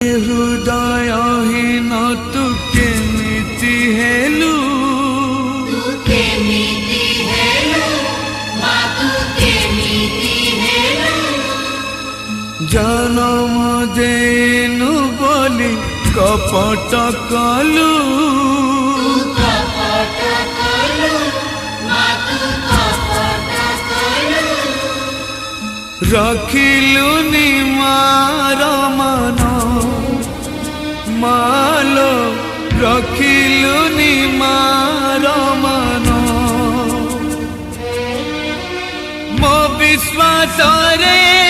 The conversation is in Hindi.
हृदयहीन तू केमिति हेलु जनम देनु बोली कपट कलु रखिलुनि मार मन मालो रखिलुनि मार मन मो विश्वास रे